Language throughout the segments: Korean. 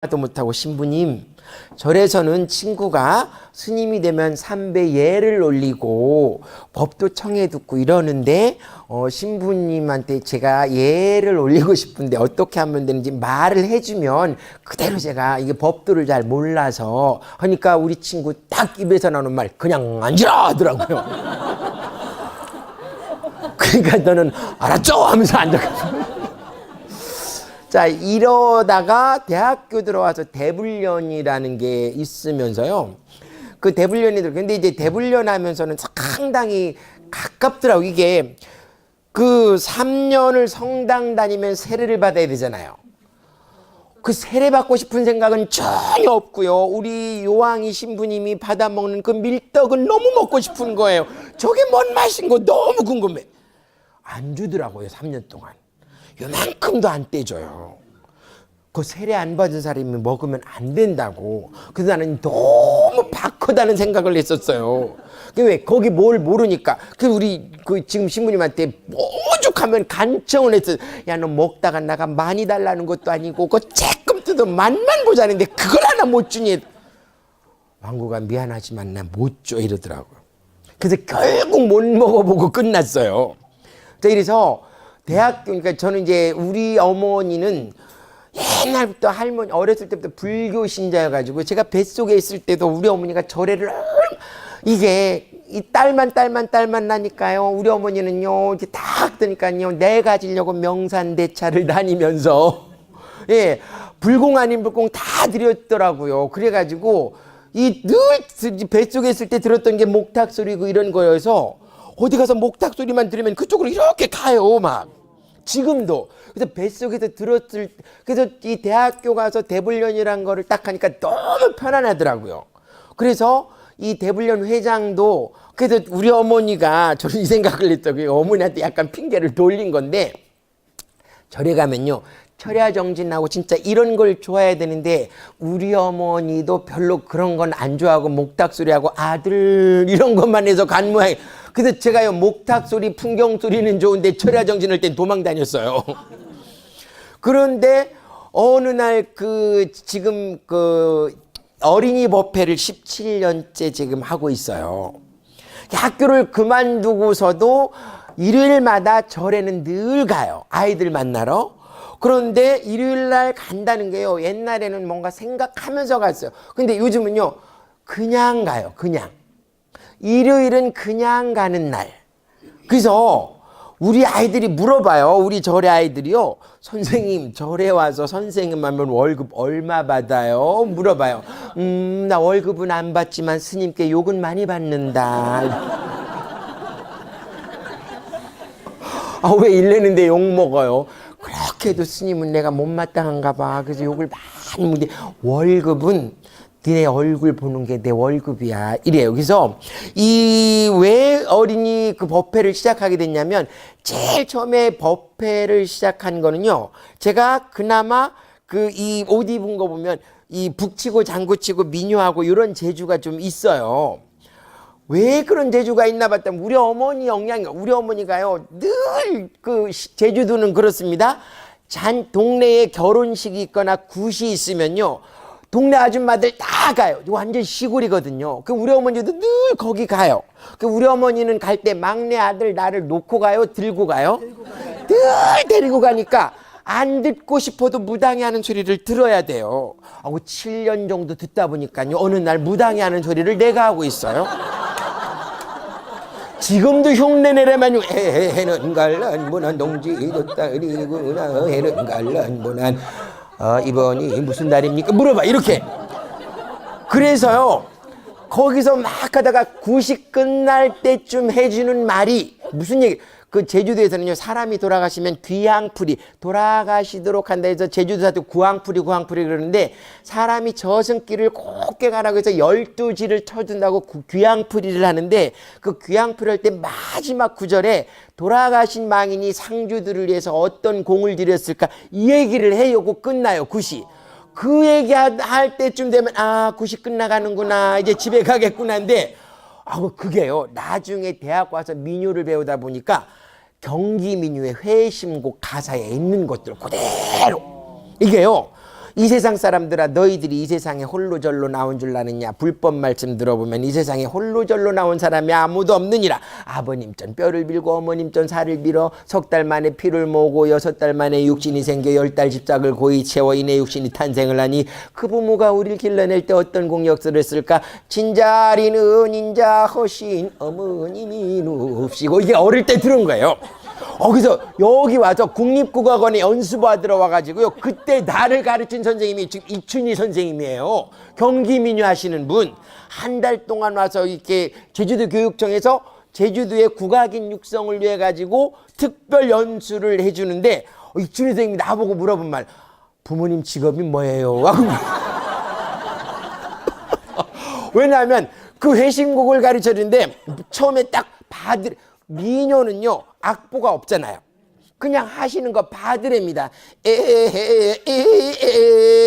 도 못하고 신부님, 절에서는 친구가 스님이 되면 삼배 예를 올리고 법도 청해 듣고 이러는데 신부님한테 제가 예를 올리고 싶은데 어떻게 하면 되는지 말을 해주면 그대로 제가 이게 법도를 잘 몰라서 하니까 우리 친구 딱 입에서 나오는 말 그냥 앉으라 하더라고요. 그러니까 너는 알았죠? 하면서 앉아가지고 자, 이러다가 대학교 들어와서 대불련이라는 게 있으면서요. 그 대불련이 근데 이제 대불련 하면서는 상당히 가깝더라고. 이게 그 3년을 성당 다니면 세례를 받아야 되잖아요. 그 세례 받고 싶은 생각은 전혀 없고요. 우리 요왕이 신부님이 받아먹는 그 밀떡은 너무 먹고 싶은 거예요. 저게 뭔 맛인 거 너무 궁금해. 안 주더라고요, 3년 동안. 요만큼도 안 떼줘요. 그 세례 안 받은 사람이 먹으면 안 된다고. 그래서 나는 너무 박하다는 생각을 했었어요. 왜 거기 뭘 모르니까. 그 우리 그 지금 신부님한테 오죽하면 간청을 했어. 야, 너 먹다가 나가 많이 달라는 것도 아니고 그 조금 뜯어 맛만 보자는데 그걸 하나 못 주니. 왕구가 미안하지만 나 못 줘 이러더라고요. 그래서 결국 못 먹어보고 끝났어요. 그래서 대학교, 그러니까 저는 이제 우리 어머니는 옛날부터 할머니, 어렸을 때부터 불교 신자여가지고 제가 뱃속에 있을 때도 우리 어머니가 절에를 이게 이 딸만 나니까요. 우리 어머니는요, 이렇게 딱 뜨니까요, 내 가지려고 명산대차를 다니면서 예, 불공 아닌 불공 다 드렸더라고요. 그래가지고 이 늘 뱃속에 있을 때 들었던 게 목탁 소리고 이런 거여서 어디 가서 목탁 소리만 들으면 그쪽으로 이렇게 가요, 막. 지금도. 그래서 뱃속에서 들었을 때, 그래서 이 대학교 가서 대불련이라는 거를 딱 하니까 너무 편안하더라고요. 그래서 이 대불련 회장도, 그래서 우리 어머니가 저는 이 생각을 했더라고요. 어머니한테 약간 핑계를 돌린 건데, 절에 가면요, 철야정진하고 진짜 이런 걸 좋아해야 되는데 우리 어머니도 별로 그런 건 안 좋아하고 목탁소리하고 아들 이런 것만 해서 간 모양이에요. 그래서 제가요, 목탁소리 풍경소리는 좋은데 철야정진할 땐 도망 다녔어요. 그런데 어느 날 지금 어린이 법회를 17년째 지금 하고 있어요. 학교를 그만두고서도 일요일마다 절에는 늘 가요. 아이들 만나러. 그런데 일요일 날 간다는 게요, 옛날에는 뭔가 생각하면서 갔어요. 근데 요즘은요, 그냥 가요, 그냥. 일요일은 그냥 가는 날. 그래서 우리 아이들이 물어봐요. 우리 절의 아이들이요. 선생님, 절에 와서 선생님 하면 월급 얼마 받아요? 물어봐요. 나 월급은 안 받지만 스님께 욕은 많이 받는다. 아, 왜 일내는데 욕 먹어요? 그렇게 해도 스님은 내가 못마땅한가 봐. 그래서 욕을 많이 먹는데 월급은 니네 얼굴 보는 게 내 월급이야. 이래요. 그래서 왜 어린이 그 법회를 시작하게 됐냐면 제일 처음에 법회를 시작한 거는요. 제가 그나마 이 옷 입은 거 보면 이 북치고 장구치고 민요하고 이런 재주가 좀 있어요. 왜 그런 재주가 있나 봤더니 우리 어머니 영향이, 우리 어머니가요, 늘 제주도는 그렇습니다. 동네에 결혼식이 있거나 굿이 있으면요, 동네 아줌마들 다 가요. 완전 시골이거든요. 우리 어머니도 늘 거기 가요. 우리 어머니는 갈 때 막내 아들 나를 놓고 가요? 들고 가요? 늘 데리고 가니까 안 듣고 싶어도 무당이 하는 소리를 들어야 돼요. 7년 정도 듣다 보니까요, 어느 날 무당이 하는 소리를 내가 하고 있어요. 지금도 흉내내려면 해는 갈란보난 동지도 딸이구나. 해는 갈란보난 이번이 무슨 날입니까? 물어봐, 이렇게. 그래서요, 거기서 막 하다가 굿이 끝날 때쯤 해주는 말이 무슨 얘기? 제주도에서는요, 사람이 돌아가시면 귀향풀이, 돌아가시도록 한다 해서 제주도 사도 구항풀이 그러는데, 사람이 저승길을 곱게 가라고 해서 12지를 쳐준다고 귀향풀이를 하는데, 그 귀향풀이 할 때 마지막 구절에 돌아가신 망인이 상주들을 위해서 어떤 공을 들였을까, 이 얘기를 해요고 끝나요, 굿이. 그 얘기 할 때쯤 되면 굿이 끝나가는구나, 이제 집에 가겠구나인데, 그게요, 나중에 대학 와서 민요를 배우다 보니까 경기 민요의 회심곡 가사에 있는 것들 그대로 이게요, 이 세상 사람들아 너희들이 이 세상에 홀로절로 나온 줄 아느냐. 불법 말씀 들어보면 이 세상에 홀로절로 나온 사람이 아무도 없느니라. 아버님 전 뼈를 빌고 어머님 전 살을 빌어 석 달 만에 피를 모으고 6달 만에 육신이 생겨 10달 집작을 고이 채워 이내 육신이 탄생을 하니 그 부모가 우리를 길러낼 때 어떤 공력들을 쓸까. 진자리는 인자 허신 어머님이 눕시고. 이게 어릴 때 들은 거예요. 그래서 여기 와서 국립국어원에 연수받으러 와가지고요. 그때 나를 가르친 선생님이 지금 이춘희 선생님이에요. 경기민요 하시는 분. 한 달 동안 와서 이렇게 제주도 교육청에서 제주도의 국악인 육성을 위해 가지고 특별 연수를 해주는데 이춘희 선생님이 나보고 물어본 말. 부모님 직업이 뭐예요? 왜냐하면 그 회신곡을 가르쳐주는데 처음에 딱 민요는요 악보가 없잖아요. 그냥 하시는 거 바드랍니다. 에에에에에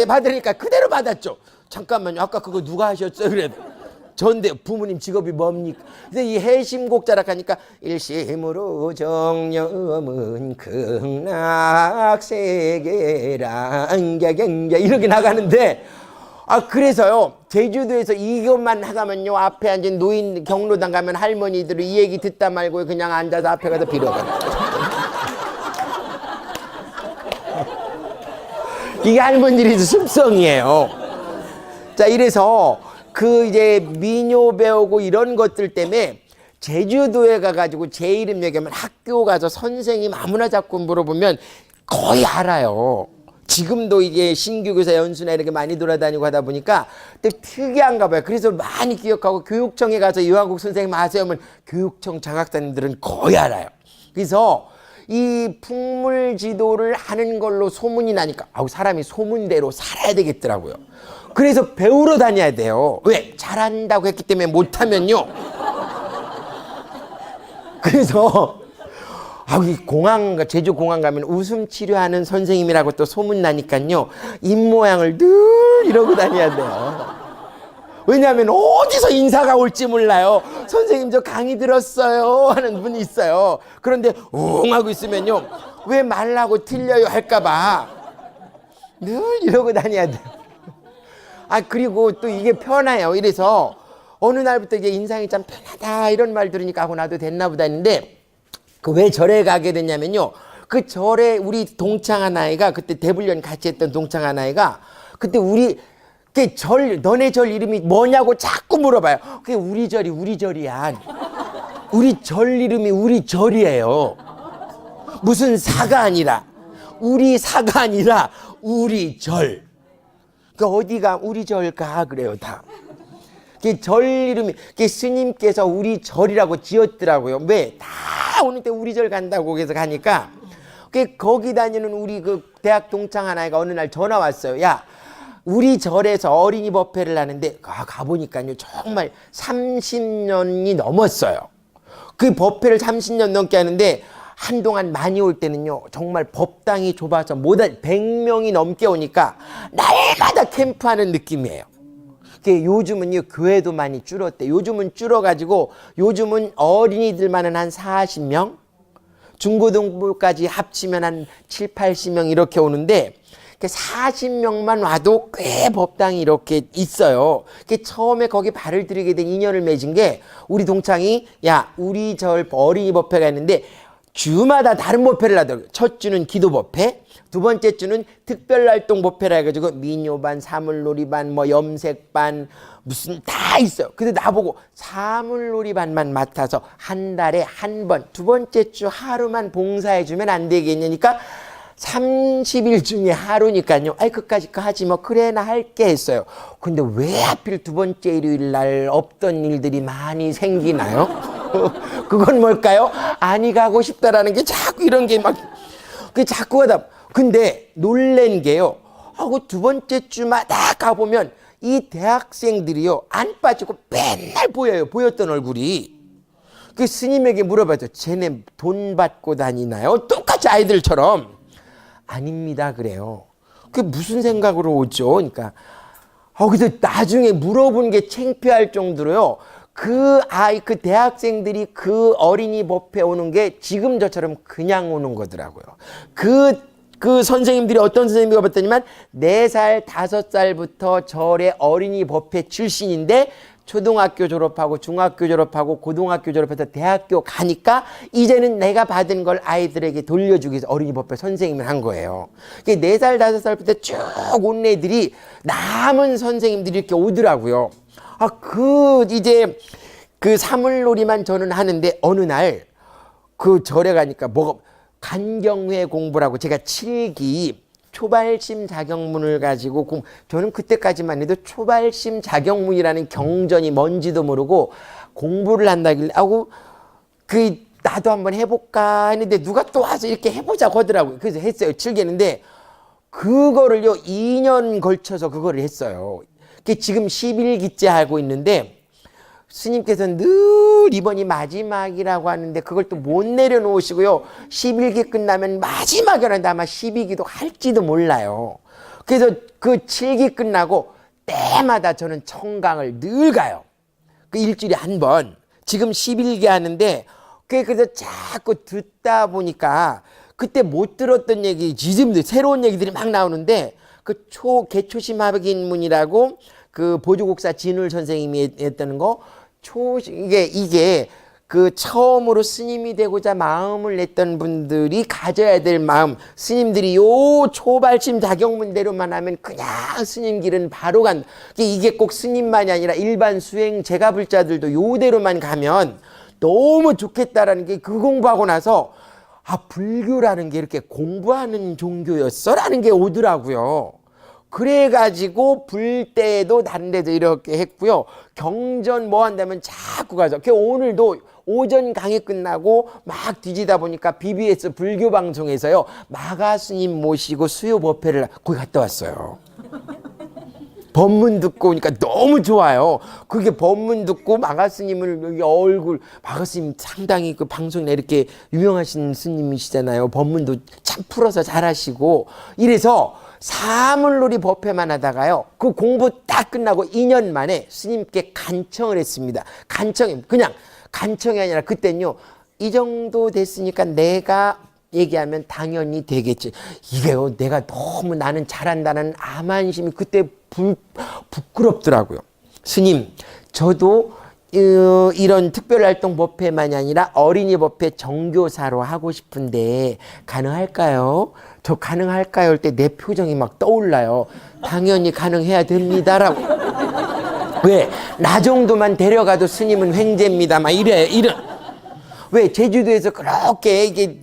바드니까 그대로 받았죠. 잠깐만요. 아까 그거 누가 하셨어요? 그래도 전데 부모님 직업이 뭡니까? 근데 이 해심곡 자락하니까 일심으로 정념은 극락세계라 안개경계 이렇게 나가는데 그래서요 제주도에서 이것만 하다면요 앞에 앉은 노인 경로당 가면 할머니들은 이 얘기 듣다 말고 그냥 앉아서 앞에 가서 빌어가요. 이게 할머니들의 습성이에요. 자, 이래서 그 이제 민요 배우고 이런 것들 때문에 제주도에 가가지고 제 이름 얘기하면 학교 가서 선생님 아무나 자꾸 물어보면 거의 알아요. 지금도 이게 신규교사 연수나 이렇게 많이 돌아다니고 하다 보니까 되게 특이한가 봐요. 그래서 많이 기억하고 교육청에 가서 이화국 선생님 아세요? 하면 교육청 장학사님들은 거의 알아요. 그래서 이 풍물 지도를 하는 걸로 소문이 나니까 사람이 소문대로 살아야 되겠더라고요. 그래서 배우러 다녀야 돼요. 왜? 잘한다고 했기 때문에 못하면요. 그래서 제주 공항 가면 웃음 치료하는 선생님이라고 또 소문나니까요. 입모양을 늘 이러고 다녀야 돼요. 왜냐하면 어디서 인사가 올지 몰라요. 선생님 저 강의 들었어요 하는 분이 있어요. 그런데 웅 하고 있으면요. 왜 말라고 틀려요 할까봐 늘 이러고 다녀야 돼요. 그리고 또 이게 편해요. 이래서 어느 날부터 이제 인상이 참 편하다 이런 말 들으니까 나도 됐나 보다 했는데 왜 절에 가게 됐냐면요. 그 절에 우리 동창한 아이가 그때 대불련 같이 했던 동창한 아이가 그때 너네 절 이름이 뭐냐고 자꾸 물어봐요. 그게 우리 절이야. 우리 절 이름이 우리 절이에요. 무슨 사가 아니라 우리 사가 아니라 우리 절. 어디가 우리 절가 그래요 다. 절 이름이 스님께서 우리 절이라고 지었더라고요. 왜? 다 오는데 우리 절 간다고 해서 가니까 거기 다니는 우리 그 대학 동창 하나가 어느 날 전화 왔어요. 야, 우리 절에서 어린이 법회를 하는데 가보니까요 정말 30년이 넘었어요. 그 법회를 30년 넘게 하는데 한동안 많이 올 때는요 정말 법당이 좁아서 100명이 넘게 오니까 날마다 캠프하는 느낌이에요. 요즘은요 교회도 많이 줄었대. 요즘은 줄어가지고 요즘은 어린이들만은 한 40명, 중고등부까지 합치면 한 7, 80명 이렇게 오는데 40명만 와도 꽤 법당이 이렇게 있어요. 처음에 거기 발을 들이게 된 인연을 맺은 게 우리 동창이 우리 절 어린이 법회가 있는데 주마다 다른 법회를 하더라고요. 첫 주는 기도 법회, 두 번째 주는 특별활동 법회라 해가지고 민요반, 사물놀이반, 염색반 무슨 다 있어요. 근데 나보고 사물놀이반만 맡아서 한 달에 한 번, 두 번째 주 하루만 봉사해주면 안 되겠냐니까 30일 중에 하루니까요. 그까짓 거 하지 그래 나 할게 했어요. 근데 왜 하필 두 번째 일요일 날 없던 일들이 많이 생기나요? 그건 뭘까요? 아니 가고 싶다라는 게 자꾸 이런 게 자꾸 하다. 근데 놀란 게요. 두 번째 주마다 가보면 이 대학생들이요 안 빠지고 맨날 보였던 얼굴이. 스님에게 물어봤죠. 쟤네 돈 받고 다니나요? 똑같이 아이들처럼. 아닙니다 그래요. 그게 무슨 생각으로 오죠? 그러니까 그래서 나중에 물어본 게 창피할 정도로요. 그 대학생들이 그 어린이 법회 오는 게 지금 저처럼 그냥 오는 거더라고요. 그 그 선생님들이 어떤 선생님이가 봤더니만 4살, 5살부터 절의 어린이 법회 출신인데 초등학교 졸업하고 중학교 졸업하고 고등학교 졸업해서 대학교 가니까 이제는 내가 받은 걸 아이들에게 돌려주기 위해서 어린이 법회 선생님을 한 거예요. 4살, 5살부터 쭉 온 애들이 남은 선생님들이 이렇게 오더라고요. 이제 그 사물놀이만 저는 하는데 어느 날 그 절에 가니까 간경회 공부라고 제가 7기 초발심 자격문을 가지고 저는 그때까지만 해도 초발심 자격문이라는 경전이 뭔지도 모르고 공부를 한다길래 나도 한번 해볼까 했는데 누가 또 와서 이렇게 해보자고 하더라고요. 그래서 했어요. 7기인데 그거를요 2년 걸쳐서 그거를 했어요. 지금 11기째 하고 있는데 스님께서는 늘 이번이 마지막이라고 하는데 그걸 또 못 내려놓으시고요. 11기 끝나면 마지막이라는데 아마 12기도 할지도 몰라요. 그래서 그 7기 끝나고 때마다 저는 청강을 늘 가요. 그 일주일에 한 번. 지금 11기 하는데 그래서 자꾸 듣다 보니까 그때 못 들었던 얘기, 지금 새로운 얘기들이 막 나오는데 개초심합인문이라고 그 보조국사 진울 선생님이 했다는 거 이게 그 처음으로 스님이 되고자 마음을 냈던 분들이 가져야 될 마음, 스님들이 요 초발심 자격문대로만 하면 그냥 스님 길은 바로 간다. 이게 꼭 스님만이 아니라 일반 수행 제가불자들도 요대로만 가면 너무 좋겠다라는 게 그 공부하고 나서 불교라는 게 이렇게 공부하는 종교였어라는 게 오더라고요. 그래가지고 불때도 다른 데도 이렇게 했고요. 경전 뭐 한다면 자꾸 가죠. 오늘도 오전 강의 끝나고 막 뒤지다 보니까 BBS 불교 방송에서요. 마가 스님 모시고 수요 법회를 거기 갔다 왔어요. 법문 듣고 오니까 너무 좋아요. 그게 법문 듣고 마가 스님을 마가 스님 상당히 그 방송에 이렇게 유명하신 스님이시잖아요. 법문도 참 풀어서 잘하시고 이래서 사물놀이 법회만 하다가요. 그 공부 딱 끝나고 2년 만에 스님께 간청을 했습니다. 그냥 간청이 아니라 그때는요. 이 정도 됐으니까 내가 얘기하면 당연히 되겠지. 이게요. 내가 너무 나는 잘한다는 암안심이 그때 부끄럽더라고요. 스님, 저도 이런 특별활동 법회만이 아니라 어린이 법회 정교사로 하고 싶은데 가능할까요? 저 가능할까요? 할 때 내 표정이 막 떠올라요. 당연히 가능해야 됩니다라고. 왜? 나 정도만 데려가도 스님은 횡재입니다. 막 이런. 왜? 제주도에서 그렇게 이게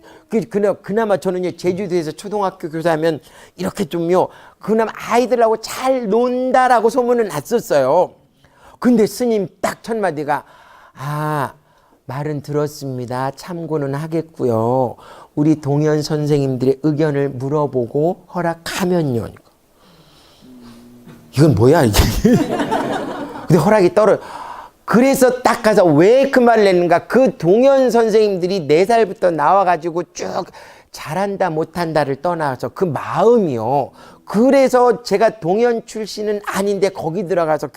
그나마 저는요 제주도에서 초등학교 교사하면 이렇게 좀요 그나마 아이들하고 잘 논다라고 소문은 났었어요. 근데 스님 딱 첫 마디가 말은 들었습니다. 참고는 하겠고요. 우리 동현 선생님들의 의견을 물어보고 허락하면요. 이건 뭐야 이게? 근데 허락이 그래서 딱 가서 왜 그 말을 냈는가? 그 동현 선생님들이 4살부터 나와가지고 쭉 잘한다 못한다를 떠나서 그 마음이요. 그래서 제가 동현 출신은 아닌데 거기 들어가서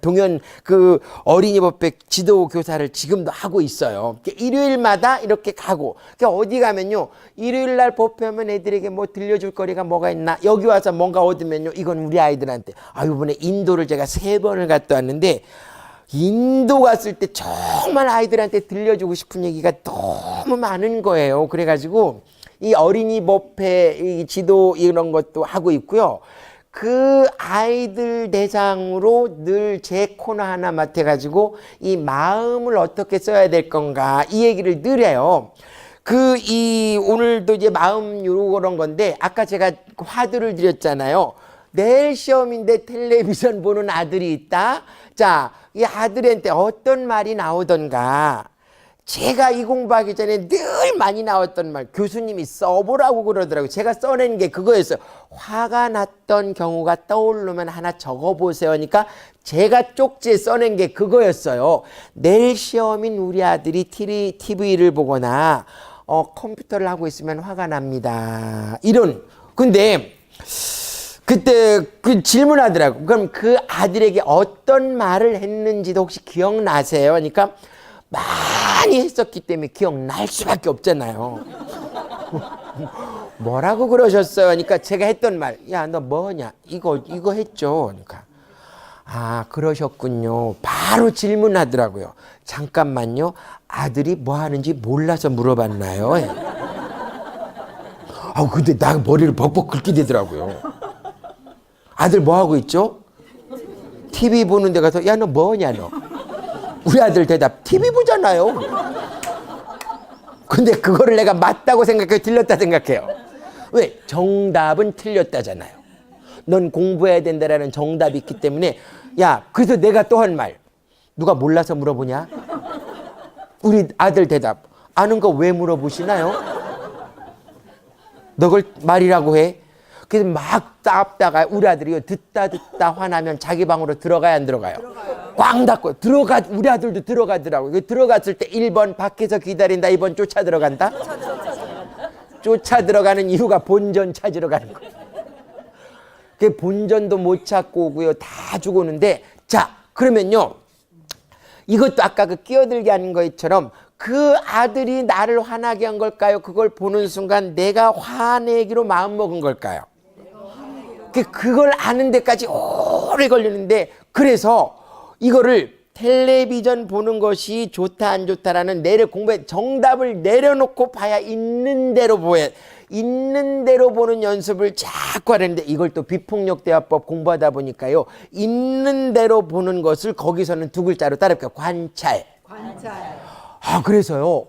동현 그 어린이법회 지도 교사를 지금도 하고 있어요. 일요일마다 이렇게 가고 어디 가면요. 일요일날 법회하면 애들에게 뭐 들려줄 거리가 뭐가 있나? 여기 와서 뭔가 얻으면요. 이건 우리 아이들한테. 이번에 인도를 제가 3번을 갔다 왔는데 인도 갔을 때 정말 아이들한테 들려주고 싶은 얘기가 너무 많은 거예요. 그래가지고 이 어린이 법회 이 지도 이런 것도 하고 있고요. 그 아이들 대상으로 늘 제 코너 하나 맡아가지고 이 마음을 어떻게 써야 될 건가 이 얘기를 늘 해요. 오늘도 이제 마음 요런 건데 아까 제가 화두를 드렸잖아요. 내일 시험인데 텔레비전 보는 아들이 있다. 자, 이 아들한테 어떤 말이 나오던가. 제가 이 공부하기 전에 늘 많이 나왔던 말 교수님이 써보라고 그러더라고요. 제가 써낸 게 그거였어요. 화가 났던 경우가 떠오르면 하나 적어보세요 하니까 제가 쪽지에 써낸 게 그거였어요. 내일 시험인 우리 아들이 TV를 보거나 컴퓨터를 하고 있으면 화가 납니다. 근데 그때 질문하더라고. 그럼 그 아들에게 어떤 말을 했는지도 혹시 기억나세요? 그러니까 많이 했었기 때문에 기억날 수밖에 없잖아요. 뭐라고 그러셨어요? 그러니까 제가 했던 말, 야, 너 뭐냐? 이거 했죠. 그러니까, 아, 그러셨군요. 바로 질문하더라고요. 잠깐만요. 아들이 뭐 하는지 몰라서 물어봤나요? 아, 근데 나 머리를 벅벅 긁게 되더라고요. 아들 뭐 하고 있죠? TV 보는 데 가서, 야, 너 뭐냐, 너? 우리 아들 대답, TV 보잖아요. 근데 그거를 내가 맞다고 생각해요? 틀렸다 생각해요? 왜? 정답은 틀렸다잖아요. 넌 공부해야 된다라는 정답이 있기 때문에, 야, 그래서 내가 또 한 말. 누가 몰라서 물어보냐? 우리 아들 대답. 아는 거 왜 물어보시나요? 너 그걸 말이라고 해? 그래서 막 따다가 우리 아들이 듣다 화나면 자기 방으로 들어가야 안 들어가요? 꽝 닫고 우리 아들도 들어가더라고요. 들어갔을 때 1번 밖에서 기다린다, 2번 쫓아 들어간다? 쫓아 들어가는 이유가 본전 찾으러 가는 거예요. 그 본전도 못 찾고 오고요. 다 주고 오는데, 자, 그러면요. 이것도 아까 그 끼어들게 하는 것처럼 그 아들이 나를 화나게 한 걸까요? 그걸 보는 순간 내가 화내기로 마음먹은 걸까요? 그걸 아는 데까지 오래 걸리는데, 그래서 이거를 텔레비전 보는 것이 좋다 안 좋다라는 정답을 내려놓고 봐야 있는 대로 보는 연습을 자꾸 하는데, 이걸 또 비폭력대화법 공부하다 보니까요, 있는 대로 보는 것을 거기서는 두 글자로 따라할게요. 관찰. 아, 그래서요,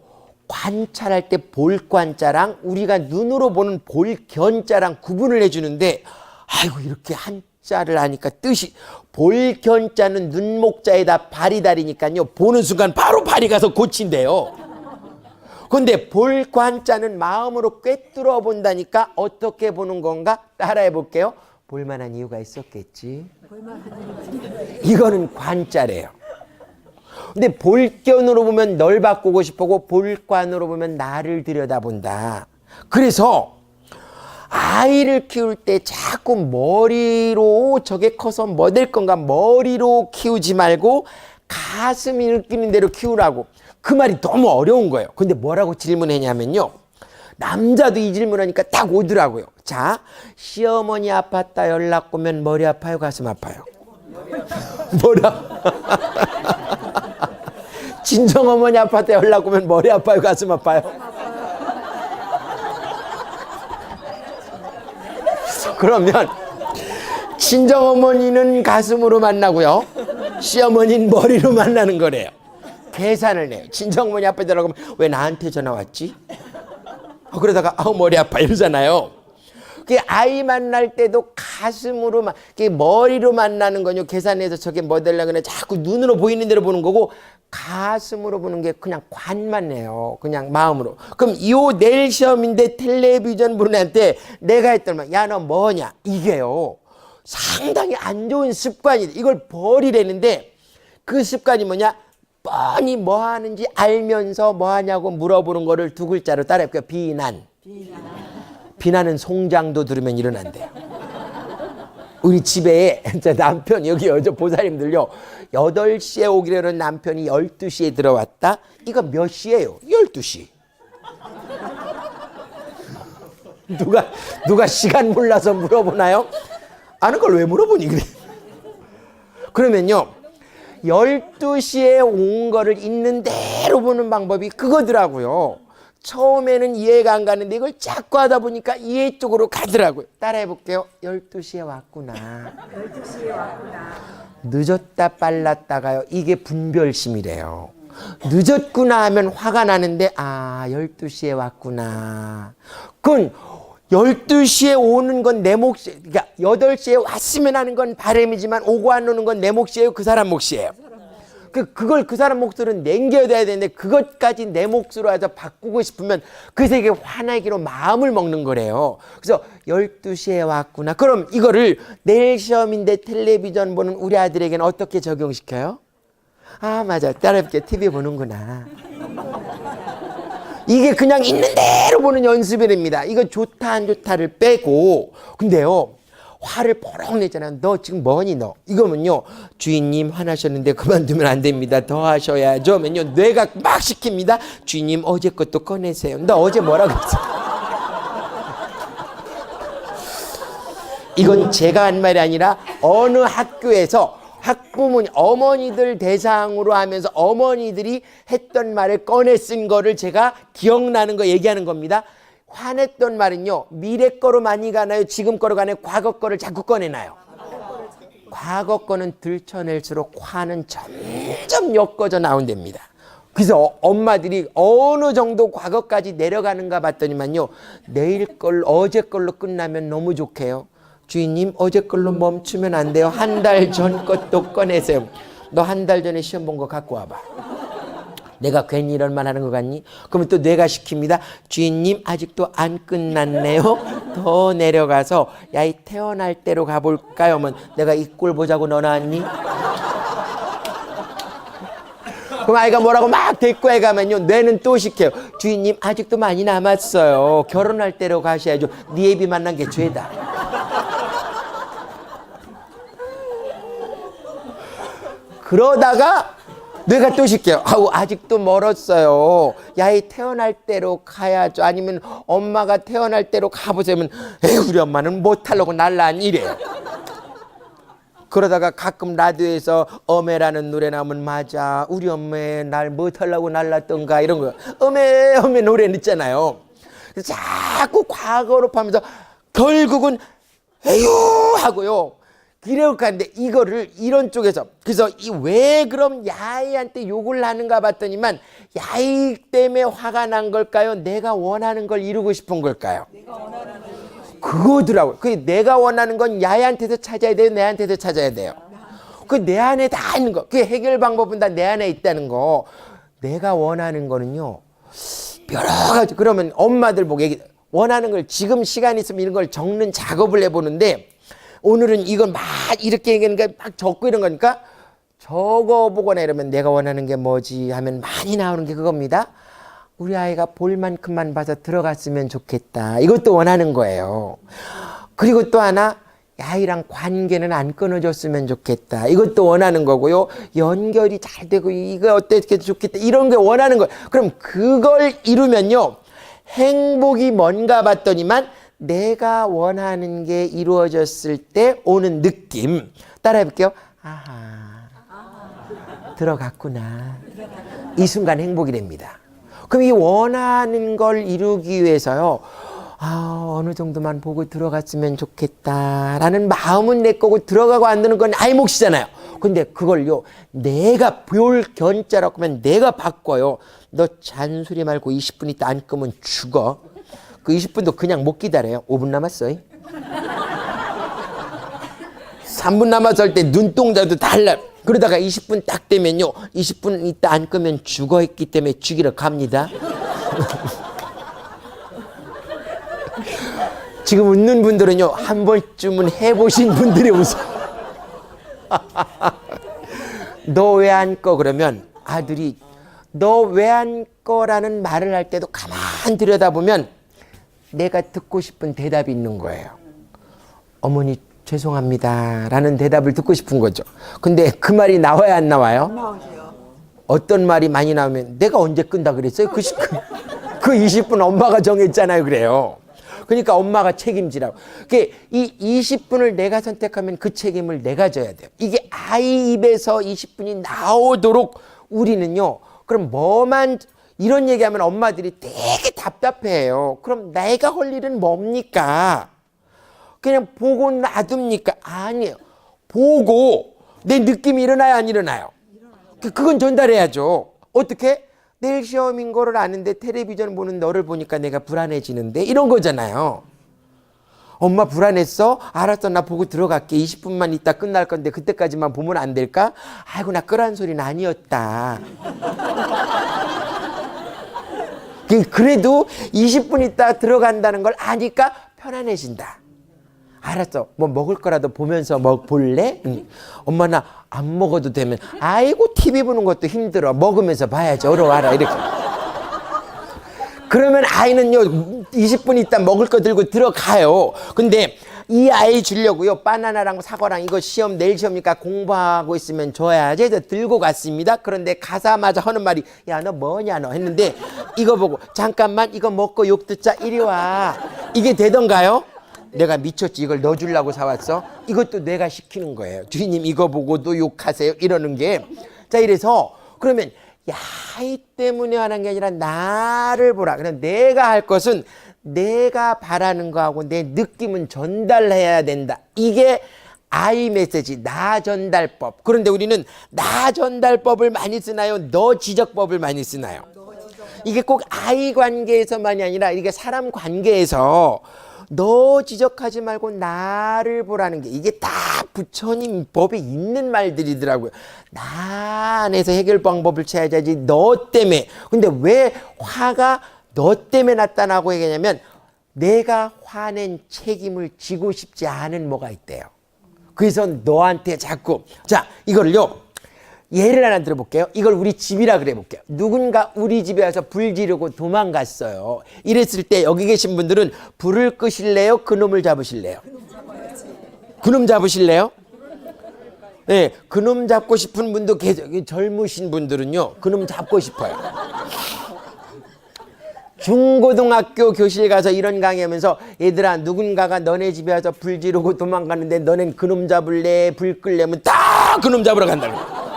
관찰할 때 볼관자랑 우리가 눈으로 보는 볼견자랑 구분을 해주는데, 아이고, 이렇게 한자를 하니까 뜻이, 볼견자는 눈목자에다 발이 다리니까요, 보는 순간 바로 발이 가서 고친대요. 근데 볼관자는 마음으로 꿰뚫어 본다니까 어떻게 보는 건가? 따라해 볼게요. 볼만한 이유가 있었겠지. 이거는 관자래요. 근데 볼견으로 보면 널 바꾸고 싶고, 볼관으로 보면 나를 들여다본다. 그래서 아이를 키울 때 자꾸 머리로 저게 커서 뭐 될 건가, 머리로 키우지 말고 가슴이 느끼는 대로 키우라고. 그 말이 너무 어려운 거예요. 근데 뭐라고 질문했냐면요, 남자도 이 질문하니까 딱 오더라고요. 자, 시어머니 아팠다 연락 오면 머리 아파요, 가슴 아파요? 친정어머니 아팠다 연락 오면 머리 아파요, 가슴 아파요? 그러면 친정어머니는 가슴으로 만나고요, 시어머니는 머리로 만나는 거래요. 계산을 내요. 친정어머니 앞에 들어가면 왜 나한테 전화 왔지? 그러다가 머리 아파 이러잖아요. 아이 만날 때도 가슴으로 머리로 만나는 거요. 계산해서 저게 뭐 되려고 그래. 자꾸 눈으로 보이는 대로 보는 거고, 가슴으로 보는 게 그냥 관만 내요. 그냥 마음으로. 그럼 내일 시험인데 텔레비전 보는 애한테 내가 했던 말, 야, 너 뭐냐? 이게요, 상당히 안 좋은 습관이다. 이걸 버리라는데, 그 습관이 뭐냐? 뻔히 뭐 하는지 알면서 뭐 하냐고 물어보는 거를 두 글자로 따라해볼게요. 비난. 비난은 송장도 들으면 일어난대요. 우리 집에 제 남편, 여기 여자 보살님들요, 8시에 오기로는 남편이 12시에 들어왔다? 이거 몇 시예요? 12시. 누가 시간 몰라서 물어보나요? 아는 걸 왜 물어보니 그래? 그러면요, 12시에 온 거를 있는 대로 보는 방법이 그거더라고요. 처음에는 이해가 안 가는데 이걸 자꾸 하다 보니까 이해 쪽으로 가더라고요. 따라해 볼게요. 12시에 왔구나. 12시에 왔구나. 늦었다 빨랐다가요, 이게 분별심이래요. 늦었구나 하면 화가 나는데, 12시에 왔구나. 그건 12시에 오는 건 내 몫이, 그러니까 8시에 왔으면 하는 건 바람이지만 오고 안 오는 건 내 몫이에요, 그 사람 몫이에요? 그걸 그 사람 몫으로 남겨야 되는데, 그것까지 내 몫으로 해서 바꾸고 싶으면 그 세계 화나기로 마음을 먹는 거래요. 그래서 12시에 왔구나. 그럼 이거를 내일 시험인데 텔레비전 보는 우리 아들에게는 어떻게 적용시켜요? 맞아, 따라해볼게. TV 보는구나. 이게 그냥 있는 대로 보는 연습이랍니다. 이거 좋다 안 좋다를 빼고. 근데요, 화를 버럭 내잖아. 너 지금 뭐니 너? 이거면요, 주인님 화나셨는데 그만두면 안 됩니다. 더 하셔야죠. 면요, 뇌가 막 시킵니다. 주인님 어제 것도 꺼내세요. 너 어제 뭐라고 했어? 이건 제가 한 말이 아니라 어느 학교에서 학부모님, 어머니들 대상으로 하면서 어머니들이 했던 말을 꺼내 쓴 거를 제가 기억나는 거 얘기하는 겁니다. 화냈던 말은요, 미래 거로 많이 가나요? 지금 거로 가나요? 과거 거를 자꾸 꺼내나요? 과거 거는 들춰낼수록 화는 점점 엮어져 나온답니다. 그래서 엄마들이 어느 정도 과거까지 내려가는가 봤더니만요, 내일 걸 어제 걸로 끝나면 너무 좋게요. 주인님, 어제 걸로 멈추면 안 돼요. 한 달 전 것도 꺼내세요. 너 한 달 전에 시험 본 거 갖고 와봐. 내가 괜히 이런 말 하는 거 같니? 그러면 또 내가 시킵니다. 주인님, 아직도 안 끝났네요. 더 내려가서 야, 이 태어날 때로 가볼까요? 하면 내가 이 꼴 보자고 너 나왔니? 그럼 아이가 뭐라고 막 대꾸해 가면요, 뇌는 또 시켜요. 주인님, 아직도 많이 남았어요. 결혼할 때로 가셔야죠. 네 애비 만난 게 죄다. 그러다가 내가 또 시켜요. 아우, 아직도 멀었어요. 야, 이 태어날 때로 가야죠. 아니면 엄마가 태어날 때로 가보세요. 하면 에이, 우리 엄마는 못하려고 날라니 이래요. 그러다가 가끔 라디오에서 어메라는 노래 나오면 맞아, 우리 엄마 날 못하려고 날랐던가 이런 거. 어메 어메 노래 넣잖아요. 그래서 자꾸 과거로 파면서 결국은 에휴 하고요. 이래고 가는데 이거를 이런 쪽에서, 그래서 이 왜 그럼 야이한테 욕을 하는가 봤더니만 야이 때문에 화가 난 걸까요? 내가 원하는 걸 이루고 싶은 걸까요? 그거더라고요. 그 내가 원하는 건 야이한테도 찾아야 돼요, 내한테도 찾아야 돼요. 그 내 안에 다 있는 거, 그 해결 방법은 다 내 안에 있다는 거. 내가 원하는 거는요, 여러 가지. 그러면 엄마들 보고 원하는 걸 지금 시간 있으면 이런 걸 적는 작업을 해보는데, 오늘은 이건 막 이렇게 얘기하니까 막 적고 이런 거니까 적어보거나 이러면 내가 원하는 게 뭐지 하면 많이 나오는 게 그겁니다. 우리 아이가 볼 만큼만 봐서 들어갔으면 좋겠다. 이것도 원하는 거예요. 그리고 또 하나, 아이랑 관계는 안 끊어졌으면 좋겠다. 이것도 원하는 거고요. 연결이 잘 되고 이거 어떻게 좋겠다. 이런 게 원하는 거예요. 그럼 그걸 이루면요, 행복이 뭔가 봤더니만 내가 원하는 게 이루어졌을 때 오는 느낌. 따라해 볼게요. 아하, 들어갔구나. 이 순간 행복이 됩니다. 그럼 이 원하는 걸 이루기 위해서요, 어느 정도만 보고 들어갔으면 좋겠다라는 마음은 내 거고 들어가고 안 드는 건 아이 몫이잖아요. 근데 그걸요, 내가 볼 견자라고 하면 내가 바꿔요. 너 잔소리 말고 20분 있다 안 끄면 죽어. 그 20분도 그냥 못 기다려요. 5분 남았어. 3분 남았을 때 눈동자도 달라. 그러다가 20분 딱 되면요, 20분 있다 안 끄면 죽어 있기 때문에 죽이러 갑니다. 지금 웃는 분들은요, 한 번쯤은 해보신 분들이 웃어. 너 왜 안 꺼? 그러면 아들이 너 왜 안 꺼라는 말을 할 때도 가만 들여다보면 내가 듣고 싶은 대답이 있는 거예요. 어머니 죄송합니다 라는 대답을 듣고 싶은 거죠. 근데 그 말이 나와야 안 나와요? 나오죠. 어떤 말이 많이 나오면 내가 언제 끈다 그랬어요? 그 20분 엄마가 정했잖아요. 그래요. 그러니까 엄마가 책임지라고. 이 20분을 내가 선택하면 그 책임을 내가 져야 돼요. 이게 아이 입에서 20분이 나오도록 우리는요, 그럼 뭐만, 이런 얘기하면 엄마들이 되게 답답해요. 그럼 내가 할 일은 뭡니까? 그냥 보고 놔둡니까? 아니에요. 보고 내 느낌이 일어나요, 안 일어나요? 그건 전달해야죠. 어떻게? 내일 시험인 거를 아는데 텔레비전 보는 너를 보니까 내가 불안해지는데, 이런 거잖아요. 엄마 불안했어? 알았어, 나 보고 들어갈게. 20분만 있다 끝날 건데 그때까지만 보면 안 될까? 아이고, 나 끄란 소리는 아니었다. 그래도 20분 있다 들어간다는 걸 아니까 편안해진다. 알았어, 뭐 먹을 거라도 보면서 볼래? 엄마 나 안 먹어도 되면. 아이고, TV 보는 것도 힘들어. 먹으면서 봐야지. 어려워라. 이렇게. 그러면 아이는요, 20분 있다 먹을 거 들고 들어가요. 근데 이 아이 주려고요, 바나나랑 사과랑 이거 시험, 내일 시험이니까 공부하고 있으면 줘야지 해서 들고 갔습니다. 그런데 가자마자 하는 말이, 야, 너 뭐냐 너 했는데, 이거 보고 잠깐만 이거 먹고 욕 듣자, 이리 와. 이게 되던가요? 내가 미쳤지 이걸 넣어주려고 사왔어? 이것도 내가 시키는 거예요. 주인님 이거 보고 또 욕하세요 이러는 게. 자 이래서 그러면 야이 때문에 하는 게 아니라 나를 보라. 그냥 내가 할 것은 내가 바라는 거하고 내 느낌은 전달해야 된다. 이게 아이 메시지 나 전달법. 그런데 우리는 나 전달법을 많이 쓰나요? 너 지적법을 많이 쓰나요? 이게 꼭 아이 관계에서만이 아니라 이게 사람 관계에서 너 지적하지 말고 나를 보라는 게 이게 다 부처님 법에 있는 말들이더라고요. 나 안에서 해결 방법을 찾아야지 너 때문에. 근데 왜 화가 너 때문에 나타나고 얘기하냐면 내가 화낸 책임을 지고 싶지 않은 뭐가 있대요. 그래서 너한테 자꾸 자 이거를요. 예를 하나 들어볼게요. 이걸 우리 집이라 그래 볼게요. 누군가 우리 집에 와서 불 지르고 도망갔어요. 이랬을 때 여기 계신 분들은 불을 끄실래요? 그놈을 잡으실래요? 그놈 잡으실래요? 네, 그놈 잡고 싶은 분도 계세요. 젊으신 분들은요. 그놈 잡고 싶어요. 중고등학교 교실 가서 이런 강의하면서 얘들아 누군가가 너네 집에 와서 불 지르고 도망가는데 너넨 그놈 잡을래? 불 끌려면 다 그놈 잡으러 간다는 거예요.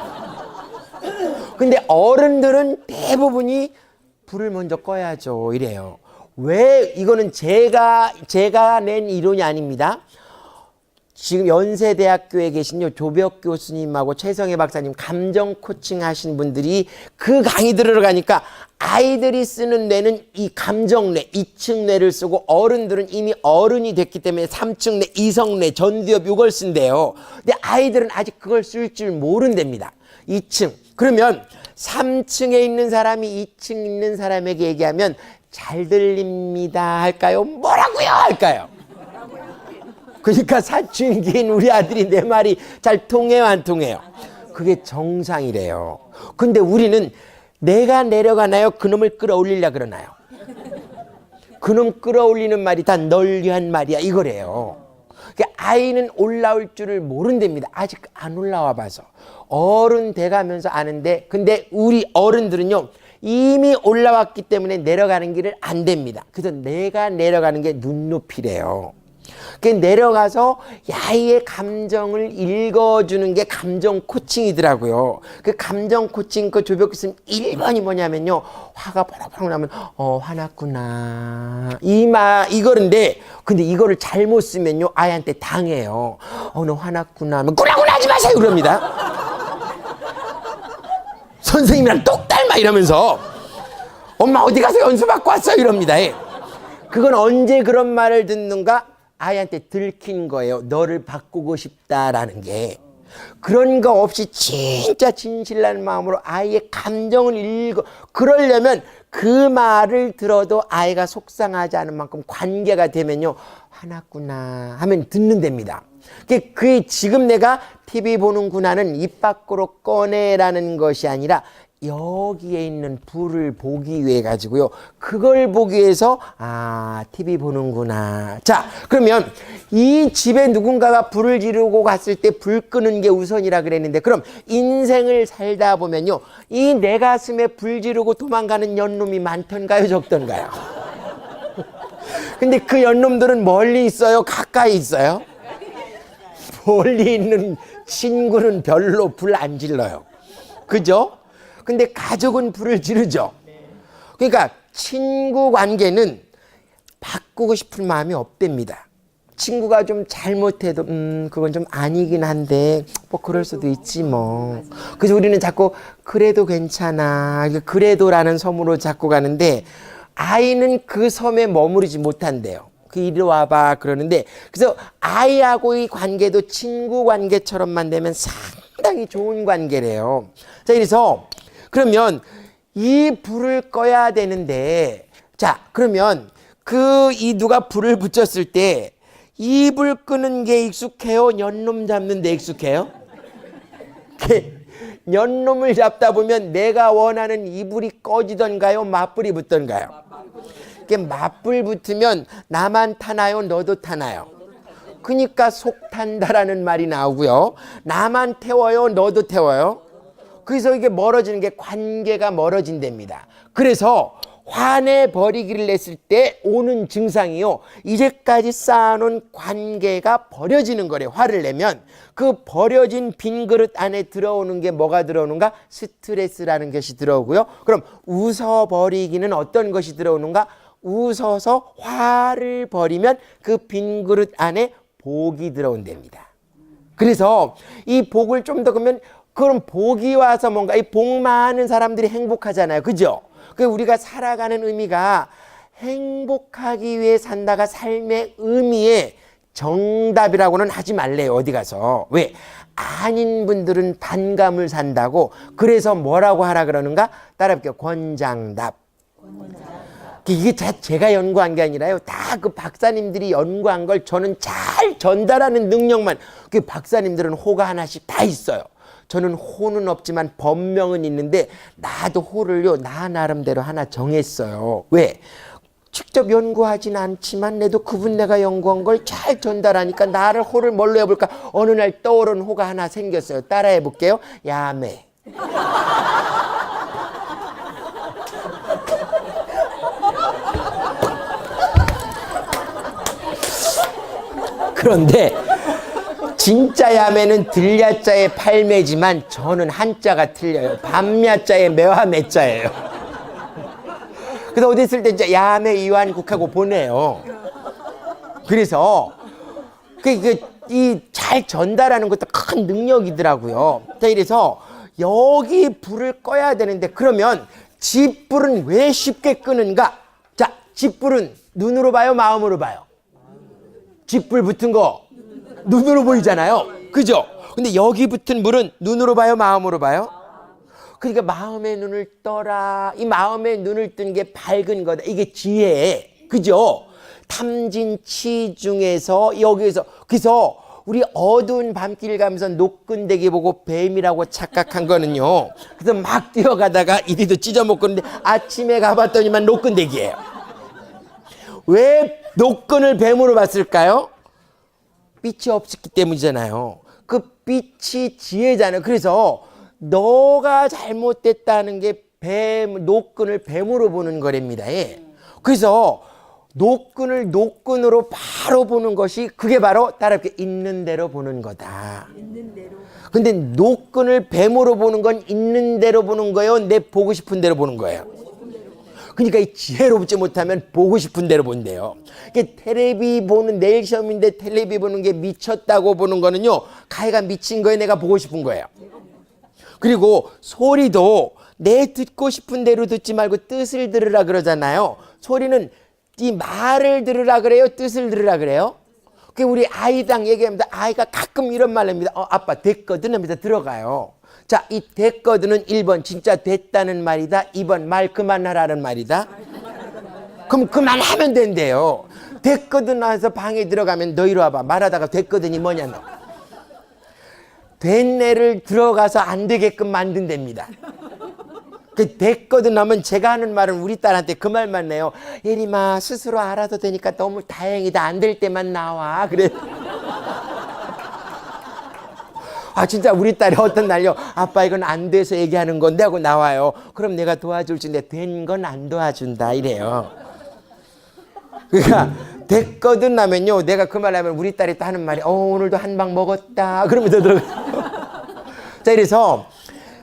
근데 어른들은 대부분이 불을 먼저 꺼야죠 이래요. 왜? 이거는 제가 낸 이론이 아닙니다. 지금 연세대학교에 계신 조벽 교수님하고 최성애 박사님 감정 코칭 하신 분들이 그 강의 들으러 가니까 아이들이 쓰는 뇌는 이 감정뇌, 2층 뇌를 쓰고 어른들은 이미 어른이 됐기 때문에 3층 뇌, 이성뇌, 전두엽 이걸 쓴대요. 근데 아이들은 아직 그걸 쓸 줄 모른답니다. 2층. 그러면 3층에 있는 사람이 2층 있는 사람에게 얘기하면 잘 들립니다 할까요? 뭐라고요 할까요? 그러니까 사춘기인 우리 아들이 내 말이 잘 통해요 안 통해요? 그게 정상이래요. 근데 우리는 내가 내려가나요? 그놈을 끌어올리려 그러나요? 그놈 끌어올리는 말이 다 널 위한 말이야 이거래요. 그러니까 아이는 올라올 줄을 모른답니다. 아직 안 올라와 봐서. 어른 돼가면서 아는데 근데 우리 어른들은요 이미 올라왔기 때문에 내려가는 길을 안 됩니다. 그래서 내가 내려가는 게 눈높이래요. 내려가서 야이의 감정을 읽어주는 게 감정 코칭이더라고요. 그 감정 코칭 그 조벽 교수님 1번이 뭐냐면요. 화가 펄펄 나면 화났구나. 이거인데 근데 이거를 잘못 쓰면요. 아이한테 당해요. 너 화났구나 하면 꾸라꾸라 하지 마세요 그럽니다. 선생님이랑 똑 닮아 이러면서 엄마 어디 가서 연수 받고 왔어 이럽니다. 그건 언제 그런 말을 듣는가? 아이한테 들킨 거예요. 너를 바꾸고 싶다라는 게. 그런 거 없이 진짜 진실난 마음으로 아이의 감정을 읽어. 그러려면 그 말을 들어도 아이가 속상하지 않은 만큼 관계가 되면요. 화났구나 하면 듣는답니다. 그 지금 내가 TV 보는구나는 입 밖으로 꺼내라는 것이 아니라 여기에 있는 불을 보기 위해 가지고요. 그걸 보기 위해서 TV 보는구나. 자, 그러면 이 집에 누군가가 불을 지르고 갔을 때 불 끄는 게 우선이라 그랬는데 그럼 인생을 살다 보면요. 이 내 가슴에 불 지르고 도망가는 연놈이 많던가요? 적던가요? 근데 그 연놈들은 멀리 있어요? 가까이 있어요? 멀리 있는 친구는 별로 불 안 질러요. 그죠? 근데 가족은 불을 지르죠. 그러니까 친구 관계는 바꾸고 싶을 마음이 없답니다. 친구가 좀 잘못해도 그건 좀 아니긴 한데 뭐 그럴 수도 있지 뭐. 그래서 우리는 자꾸 그래도 괜찮아. 그래도라는 섬으로 자꾸 가는데 아이는 그 섬에 머무르지 못한대요. 이리 와봐 그러는데 그래서 아이하고의 관계도 친구 관계처럼만 되면 상당히 좋은 관계래요. 자, 그래서 그러면 이 불을 꺼야 되는데 자, 그러면 이 누가 불을 붙였을 때 이 불 끄는 게 익숙해요? 연놈 잡는 데 익숙해요? 연놈을 잡다 보면 내가 원하는 이 불이 꺼지던가요? 맞불이 붙던가요? 맞불 붙으면 나만 타나요? 너도 타나요? 그러니까 속 탄다라는 말이 나오고요. 나만 태워요? 너도 태워요? 그래서 이게 멀어지는 게 관계가 멀어진답니다. 그래서 화내버리기를 했을 때 오는 증상이요. 이제까지 쌓아놓은 관계가 버려지는 거래요. 화를 내면 그 버려진 빈 그릇 안에 들어오는 게 뭐가 들어오는가? 스트레스라는 것이 들어오고요. 그럼 웃어버리기는 어떤 것이 들어오는가? 웃어서 화를 버리면 그 빈 그릇 안에 복이 들어온답니다. 그래서 이 복을 좀 더 그러면 그럼 복이 와서 뭔가 이 복 많은 사람들이 행복하잖아요. 그죠? 그 우리가 살아가는 의미가 행복하기 위해 산다가 삶의 의미의 정답이라고는 하지 말래요. 어디 가서. 왜? 아닌 분들은 반감을 산다고. 그래서 뭐라고 하라 그러는가? 따라할게요. 권장답. 이게 제가 연구한 게 아니라요. 다 그 박사님들이 연구한 걸 저는 잘 전달하는 능력만. 그 박사님들은 호가 하나씩 다 있어요. 저는 호는 없지만 법명은 있는데 나도 호를요. 나 나름대로 하나 정했어요. 왜? 직접 연구하진 않지만 내도 그분 내가 연구한 걸 잘 전달하니까 나를 호를 뭘로 해볼까? 어느 날 떠오른 호가 하나 생겼어요. 따라해 볼게요. 야매. 그런데 진짜 야매는 들야자의 팔매지만 저는 한자가 틀려요. 밤야자의 매화매자예요. 그래서 어디 있을 때 진짜 야매 이완국하고 보내요. 그래서 이 잘 전달하는 것도 큰 능력이더라고요. 자, 이래서 여기 불을 꺼야 되는데 그러면 집불은 왜 쉽게 끄는가? 자, 집불은 눈으로 봐요, 마음으로 봐요? 집불 붙은 거 눈으로 보이잖아요. 그죠? 근데 여기 붙은 불은 눈으로 봐요, 마음으로 봐요? 그러니까 마음의 눈을 떠라. 이 마음의 눈을 뜬 게 밝은 거다. 이게 지혜. 그죠? 탐진치 중에서 여기에서 그래서 우리 어두운 밤길 가면서 노끈대기 보고 뱀이라고 착각한 거는요. 그래서 막 뛰어가다가 이리도 찢어먹고 있는데 아침에 가봤더니만 노끈대기예요. 왜 노끈을 뱀으로 봤을까요? 빛이 없었기 때문이잖아요. 그 빛이 지혜잖아요. 그래서 너가 잘못됐다는 게 노끈을 뱀으로 보는 거랍니다. 예. 그래서 노끈을 노끈으로 바로 보는 것이 그게 바로 따라서 있는 대로 보는 거다. 있는 대로. 근데 노끈을 뱀으로 보는 건 있는 대로 보는 거예요. 내 보고 싶은 대로 보는 거예요. 그러니까 이 지혜롭지 못하면 보고 싶은 대로 본대요. 텔레비 보는 내일 시험인데 텔레비 보는 게 미쳤다고 보는 거는요. 가해가 미친 거예요. 내가 보고 싶은 거예요. 그리고 소리도 내 듣고 싶은 대로 듣지 말고 뜻을 들으라 그러잖아요. 소리는 이 말을 들으라 그래요? 뜻을 들으라 그래요? 우리 아이랑 얘기합니다. 아이가 가끔 이런 말 합니다. 아빠 됐거든 하면서 들어가요. 자, 이 됐거든은 1번 진짜 됐다는 말이다. 2번 말 그만하라는 말이다. 그럼 그만하면 된대요. 됐거든 해서 방에 들어가면 너 이리 와봐. 말하다가 됐거든이 뭐냐 너. 된 애를 들어가서 안 되게끔 만든답니다. 됐거든 하면 제가 하는 말은 우리 딸한테 그 말만 내요. 예림아 스스로 알아도 되니까 너무 다행이다. 안 될 때만 나와. 그래. 진짜 우리 딸이 어떤 날요. 아빠 이건 안 돼서 얘기하는 건데 하고 나와요. 그럼 내가 도와줄 텐데 된 건 안 도와준다 이래요. 그러니까 됐거든 하면요. 내가 그 말 하면 우리 딸이 또 하는 말이 오늘도 한 방 먹었다. 그러면서 들어가요. 자, 이래서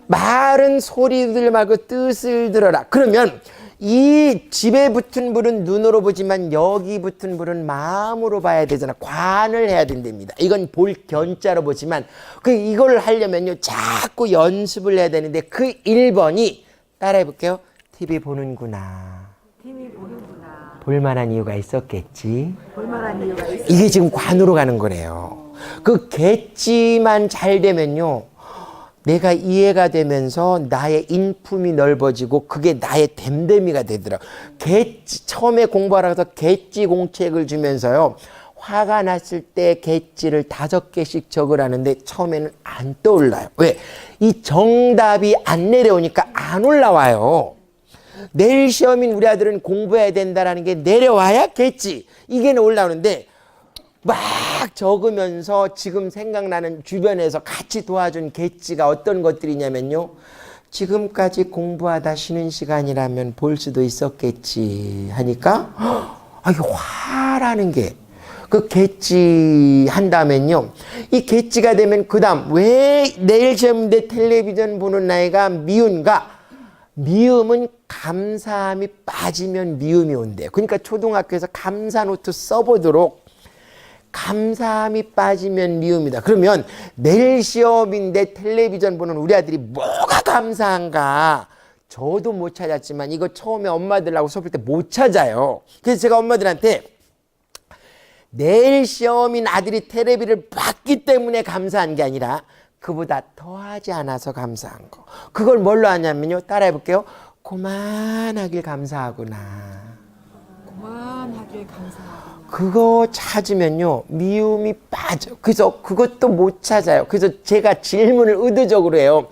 말은 소리들 말고 뜻을 들어라. 그러면 이 집에 붙은 불은 눈으로 보지만 여기 붙은 불은 마음으로 봐야 되잖아. 관을 해야 된답니다. 이건 볼 견자로 보지만 이걸 하려면요. 자꾸 연습을 해야 되는데 그 1번이 따라해 볼게요. TV 보는구나. TV 보는구나. 볼만한 이유가 있었겠지. 볼만한 이유가 있어. 이게 지금 관으로 가는 거래요. 그 겠지만 잘 되면요. 내가 이해가 되면서 나의 인품이 넓어지고 그게 나의 댐댐이가 되더라. 처음에 공부하러 가서 객지 공책을 주면서요. 화가 났을 때 객지를 5개씩 적으라는데 처음에는 안 떠올라요. 왜? 이 정답이 안 내려오니까 안 올라와요. 내일 시험인 우리 아들은 공부해야 된다라는 게 내려와야겠지. 이게 올라오는데 막 적으면서 지금 생각나는 주변에서 같이 도와준 객지가 어떤 것들이냐면요. 지금까지 공부하다 쉬는 시간이라면 볼 수도 있었겠지 하니까 이게 화라는 게 그 개찌 한다면요. 이 개찌가 되면 그 다음 왜 내일 시험인데 텔레비전 보는 나이가 미운가? 미움은 감사함이 빠지면 미움이 온대요. 그러니까 초등학교에서 감사 노트 써보도록 감사함이 빠지면 미움이다. 그러면 내일 시험인데 텔레비전 보는 우리 아들이 뭐가 감사한가? 저도 못 찾았지만 이거 처음에 엄마들하고 수업할 때 못 찾아요. 그래서 제가 엄마들한테 내일 시험인 아들이 텔레비를 봤기 때문에 감사한 게 아니라 그보다 더하지 않아서 감사한 거. 그걸 뭘로 하냐면요. 따라해 볼게요. 고만하길 감사하구나. 고만하길 감사하구나. 그거 찾으면요. 미움이 빠져. 그래서 그것도 못 찾아요. 그래서 제가 질문을 의도적으로 해요.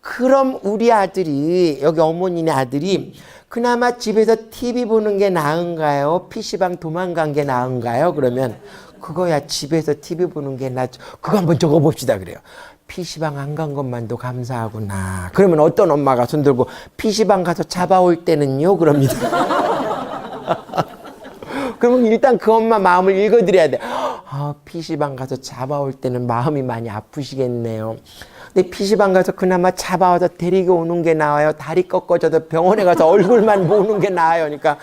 그럼 우리 아들이 여기 어머니네 아들이 그나마 집에서 TV 보는 게 나은가요? PC방 도망간 게 나은가요? 그러면 그거야 집에서 TV 보는 게 낫죠. 그거 한번 적어봅시다 그래요. PC방 안 간 것만도 감사하구나. 그러면 어떤 엄마가 손들고 PC방 가서 잡아올 때는요? 그럽니다. 그러면 일단 그 엄마 마음을 읽어드려야 돼. PC방 가서 잡아올 때는 마음이 많이 아프시겠네요. 근데 PC방 가서 그나마 잡아와서 데리고 오는 게 나아요? 다리 꺾어져도 병원에 가서 얼굴만 보는 게 나아요? 그러니까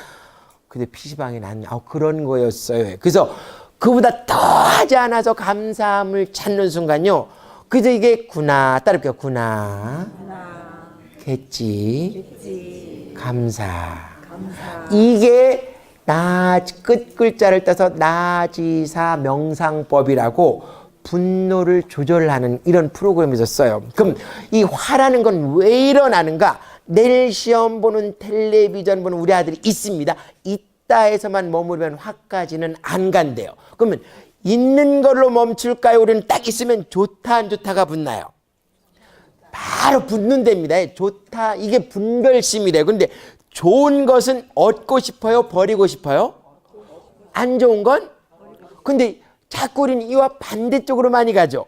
근데 PC방이 낫네. 그런 거였어요. 그래서 그보다 더 하지 않아서 감사함을 찾는 순간요. 그래서 이게 구나, 따를게요. 구나, 겠지, 감사. 이게 끝 글자를 따서 나지사 명상법이라고 분노를 조절하는 이런 프로그램에서 써요. 그럼 이 화라는 건 왜 일어나는가? 내일 시험 보는 텔레비전 보는 우리 아들이 있습니다. 있다에서만 머무르면 화까지는 안 간대요. 그러면 있는 걸로 멈출까요? 우리는 딱 있으면 좋다 안 좋다가 붙나요? 바로 붙는 데입니다. 좋다 이게 분별심이래요. 근데 좋은 것은 얻고 싶어요? 버리고 싶어요? 안 좋은 건? 근데 자꾸 우리는 이와 반대쪽으로 많이 가죠.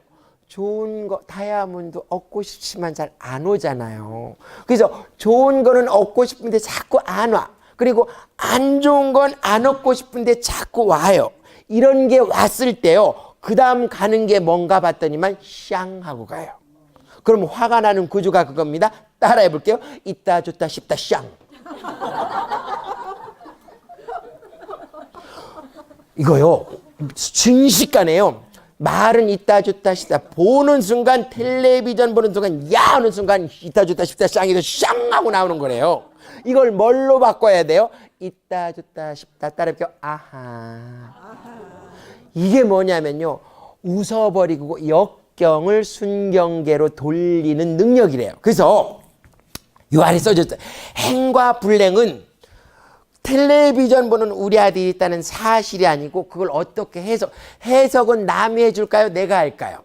좋은 거 다이아몬드 얻고 싶지만 잘 안 오잖아요. 그래서 좋은 거는 얻고 싶은데 자꾸 안 와. 그리고 안 좋은 건 안 얻고 싶은데 자꾸 와요. 이런 게 왔을 때요. 그 다음 가는 게 뭔가 봤더니만 샹 하고 가요. 그럼 화가 나는 구조가 그겁니다. 따라해 볼게요. 있다 좋다 싶다 샹. 이거요. 순식간에요. 말은 있다 좋다 싶다 보는 순간 텔레비전 보는 순간 야 하는 순간 있다 좋다 싶다 쌍이도 쌍 하고 나오는 거래요. 이걸 뭘로 바꿔야 돼요? 있다 좋다 싶다 따라해볼게요. 아하. 이게 뭐냐면요. 웃어버리고 역경을 순경계로 돌리는 능력이래요. 그래서 요 안에 써졌어요. 행과 불행은 텔레비전 보는 우리 아들이 있다는 사실이 아니고 그걸 어떻게 해석은 남이 해줄까요? 내가 할까요?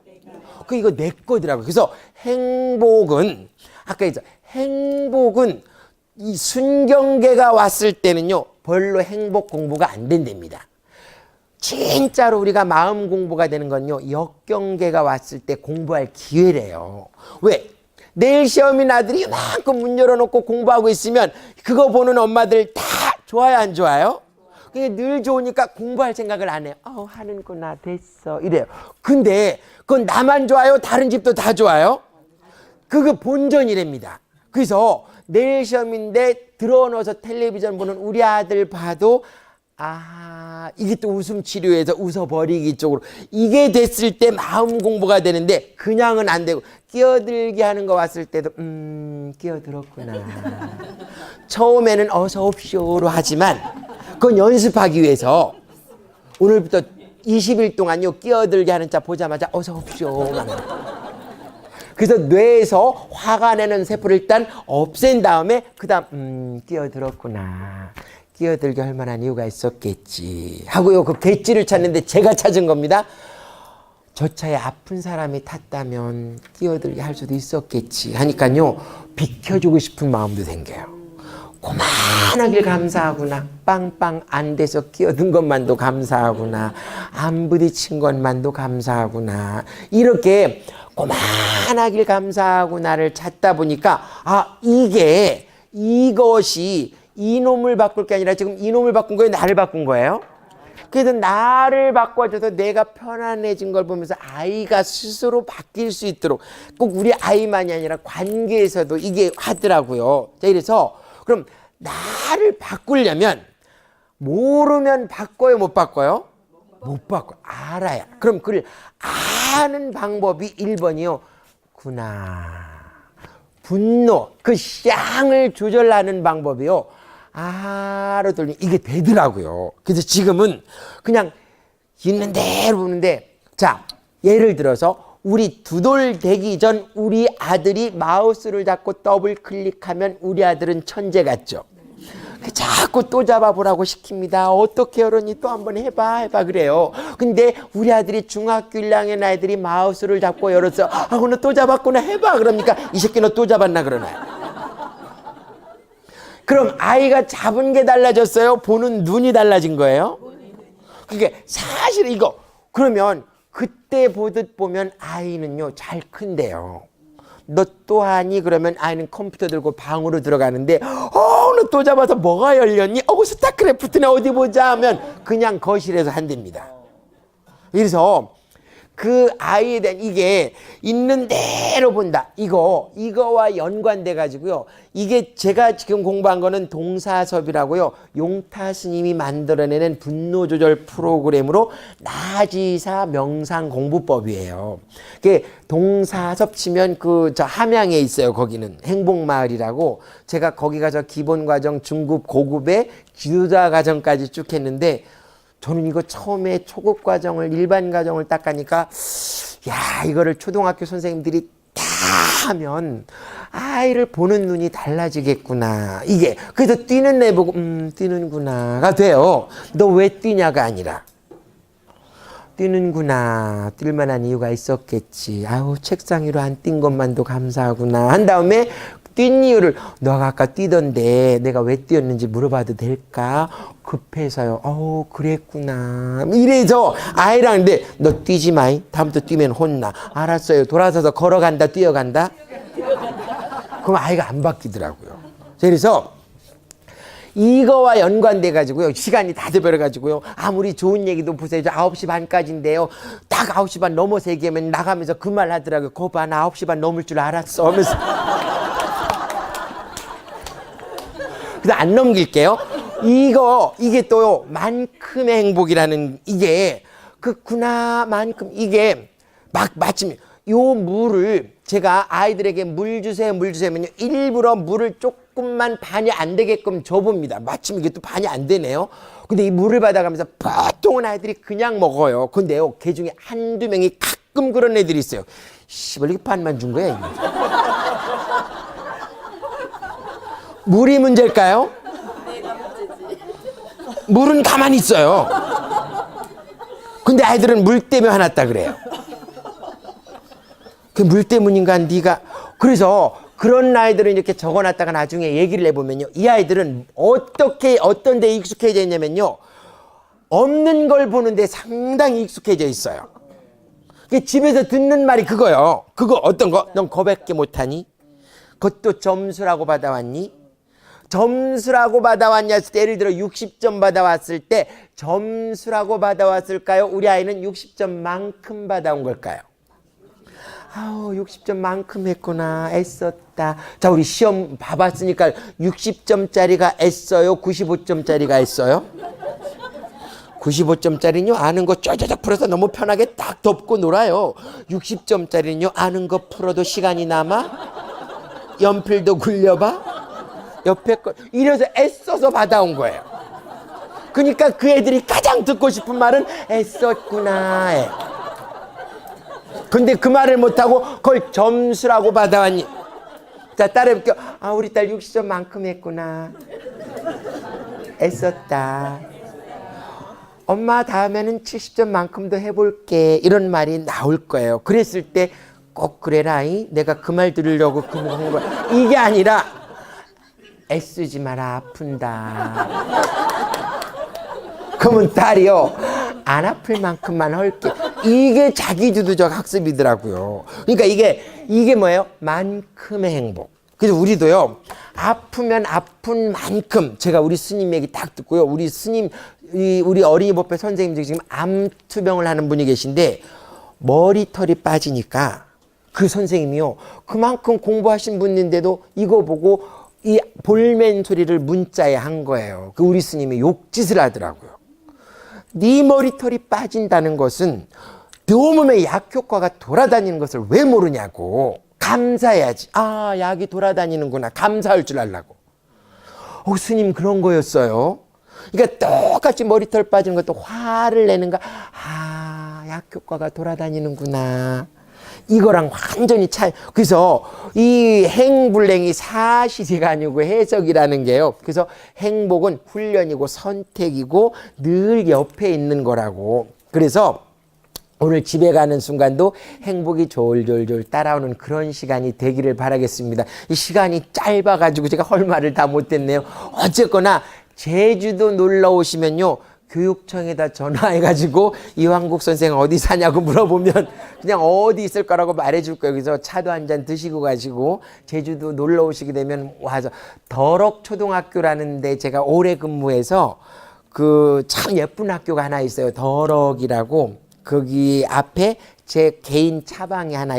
이거 내 거더라고요. 그래서 행복은 아까 했죠. 행복은 이 순경계가 왔을 때는요. 별로 행복 공부가 안 된답니다. 진짜로 우리가 마음 공부가 되는 건요. 역경계가 왔을 때 공부할 기회래요. 왜? 내일 시험인 아들이 이만큼 문 열어놓고 공부하고 있으면 그거 보는 엄마들 다 좋아요 안 좋아요? 그게 늘 좋으니까 공부할 생각을 안 해요. 하는구나 됐어 이래요. 근데 그건 나만 좋아요? 다른 집도 다 좋아요? 그거 본전이랍니다. 그래서 내일 시험인데 들어넣어서 텔레비전 보는 우리 아들 봐도 이게 또 웃음 치료에서 웃어버리기 쪽으로 이게 됐을 때 마음 공부가 되는데 그냥은 안 되고 끼어들게 하는 거 왔을 때도 끼어들었구나. 처음에는 어서 옵쇼로 하지만 그건 연습하기 위해서 오늘부터 20일 동안요 끼어들게 하는 자 보자마자 어서 옵쇼. 그래서 뇌에서 화가 내는 세포를 일단 없앤 다음에 그 다음 끼어들었구나. 끼어들게 할 만한 이유가 있었겠지 하고요. 그 객지를 찾는데 제가 찾은 겁니다. 저 차에 아픈 사람이 탔다면 끼어들게 할 수도 있었겠지 하니까요. 비켜주고 싶은 마음도 생겨요. 고만하길 감사하구나. 빵빵 안 돼서 끼어든 것만도 감사하구나. 안 부딪힌 것만도 감사하구나. 이렇게 고만하길 감사하고 나를 찾다 보니까 이것이 이놈을 바꿀 게 아니라 지금 이놈을 바꾼 거예요, 나를 바꾼 거예요? 그래서 나를 바꿔줘서 내가 편안해진 걸 보면서 아이가 스스로 바뀔 수 있도록 꼭 우리 아이만이 아니라 관계에서도 이게 하더라고요. 자, 이래서 그럼 나를 바꾸려면 모르면 바꿔요, 못 바꿔요? 못 바꿔. 알아야. 그럼 그걸 아는 방법이 1번이요. 분노, 그 쌍을 조절하는 방법이요. 아로 돌리면 이게 되더라고요. 그래서 지금은 그냥 있는 대로 보는데, 자, 예를 들어서 우리 두 돌 되기 전 우리 아들이 마우스를 잡고 더블 클릭하면 우리 아들은 천재 같죠. 자꾸 또 잡아보라고 시킵니다. 어떻게 어른이 또 한번 해봐 그래요. 근데 우리 아들이 중학교 1학년 아이들이 마우스를 잡고 열었어. 오늘 또 잡았구나, 해봐 그러니까 이 새끼 너 또 잡았나 그러나요. 그럼 아이가 잡은 게 달라졌어요? 보는 눈이 달라진 거예요? 그게 사실 이거 그러면 그때 보듯 보면 아이는요 잘 큰대요. 너 또 하니? 그러면 아이는 컴퓨터 들고 방으로 들어가는데 너 또 잡아서 뭐가 열렸니? 스타크래프트네 어디 보자 하면 그냥 거실에서 한답니다. 그래서 그 아이에 대한 이게 있는 대로 본다. 이거와 연관돼 가지고요. 이게 제가 지금 공부한 거는 동사섭이라고요. 용타 스님이 만들어내는 분노 조절 프로그램으로 나지사 명상 공부법이에요. 그 동사섭 치면 저 함양에 있어요. 거기는 행복마을이라고. 제가 거기 가서 기본 과정, 중급, 고급에 지도자 과정까지 쭉 했는데 저는 이거 처음에 초급 과정을 일반 과정을 딱 가니까 이거를 초등학교 선생님들이 다 하면 아이를 보는 눈이 달라지겠구나. 이게 그래서 뛰는 애 보고 뛰는구나가 돼요. 너 왜 뛰냐가 아니라 뛰는구나. 뛸 만한 이유가 있었겠지. 책상 위로 안 뛴 것만도 감사하구나. 한 다음에 뛴 이유를 너가 아까 뛰던데 내가 왜 뛰었는지 물어봐도 될까? 급해서요. 그랬구나. 이래서 아이랑 근데 너 뛰지 마이. 다음부터 뛰면 혼나. 알았어요. 돌아서서 걸어간다, 뛰어간다. 그럼 아이가 안 바뀌더라고요. 그래서 이거와 연관돼 가지고요. 시간이 다 돼버려 가지고요. 아무리 좋은 얘기도 보세요. 9시 반까지인데요. 딱 9시 반 넘어서 얘기하면 나가면서 그 말 하더라고요. 거봐, 나 9시 반 넘을 줄 알았어 하면서. 그래서 안 넘길게요. 이게 또요, 만큼의 행복이라는 이게, 만큼, 이게, 마침, 요 물을, 제가 아이들에게 물 주세요, 하면요, 일부러 물을 조금만 반이 안 되게끔 줘봅니다. 마침 이게 또 반이 안 되네요. 근데 이 물을 받아가면서 보통은 아이들이 그냥 먹어요. 근데요, 걔 중에 한두 명이 가끔 그런 애들이 있어요. 씨발, 이게 반만 준 거야, 이거. 물이 문제일까요? 물은 가만히 있어요. 근데 아이들은 물 때문에 화났다 그래요. 그 물 때문인가 네가. 그래서 그런 아이들은 이렇게 적어놨다가 나중에 얘기를 해보면요, 이 아이들은 어떤 데 익숙해져 있냐면요, 없는 걸 보는데 상당히 익숙해져 있어요. 집에서 듣는 말이 그거요. 그거 어떤 거? 넌 거밖에 못하니? 그것도 점수라고 받아왔니? 점수라고 받아왔냐 했을 때, 예를 들어 60점 받아왔을 때 점수라고 받아왔을까요? 우리 아이는 60점만큼 받아온 걸까요? 60점만큼 했구나. 애썼다. 자, 우리 시험 봐봤으니까 60점짜리가 애써요? 95점짜리가 애써요? 95점짜리는요, 아는 거 쩌저적 풀어서 너무 편하게 딱 덮고 놀아요. 60점짜리는요, 아는 거 풀어도 시간이 남아? 연필도 굴려봐? 옆에 거 이래서 애써서 받아온 거예요. 그러니까 그 애들이 가장 듣고 싶은 말은 애썼구나. 근데 그 말을 못하고 그걸 점수라고 받아왔니? 자, 따라해볼게요. 우리 딸 60점만큼 했구나. 애썼다. 엄마 다음에는 70점만큼도 해볼게. 이런 말이 나올 거예요. 그랬을 때 꼭 그래라. 내가 그 말 들으려고 그거 한 거야. 이게 아니라 애쓰지 마라, 아픈다. 그러면 딸이요, 안 아플 만큼만 할게. 이게 자기주도적 학습이더라고요. 그러니까 이게 뭐예요? 만큼의 행복. 그래서 우리도요, 아프면 아픈 만큼, 제가 우리 스님 얘기 딱 듣고요, 우리 스님, 우리 어린이 법회 선생님 중에 지금 암투병을 하는 분이 계신데, 머리털이 빠지니까 그 선생님이요, 그만큼 공부하신 분인데도 이거 보고 이 볼멘 소리를 문자에 한 거예요. 그 우리 스님이 욕짓을 하더라고요. 네 머리털이 빠진다는 것은 네 몸에 약 효과가 돌아다니는 것을 왜 모르냐고. 감사해야지. 아, 약이 돌아다니는구나. 감사할 줄 알라고. 스님 그런 거였어요. 그러니까 똑같이 머리털 빠지는 것도 화를 내는가. 아, 약 효과가 돌아다니는구나. 이거랑 완전히 차이. 그래서 이 행불행이 사실이가 아니고 해석이라는 게요. 그래서 행복은 훈련이고 선택이고 늘 옆에 있는 거라고. 그래서 오늘 집에 가는 순간도 행복이 졸졸졸 따라오는 그런 시간이 되기를 바라겠습니다. 이 시간이 짧아가지고 제가 할 말을 다 못했네요. 어쨌거나 제주도 놀러 오시면요, 교육청에다 전화해가지고 이황국 선생 어디 사냐고 물어보면 그냥 어디 있을 거라고 말해줄 거예요. 그래서 차도 한 잔 드시고 가시고 제주도 놀러 오시게 되면 와서 덕록초등학교라는 데 제가 오래 근무해서 그 참 예쁜 학교가 하나 있어요. 덕록이라고. 거기 앞에 제 개인 차방이 하나,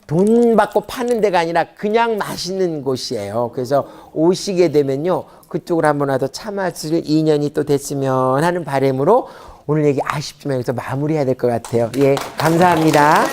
돈 받고 파는 데가 아니라 그냥 맛있는 곳이에요. 그래서 오시게 되면요, 그쪽으로 한번 와서 차 마실 인연이 또 됐으면 하는 바람으로 오늘 얘기 아쉽지만 여기서 마무리해야 될 것 같아요. 예, 감사합니다.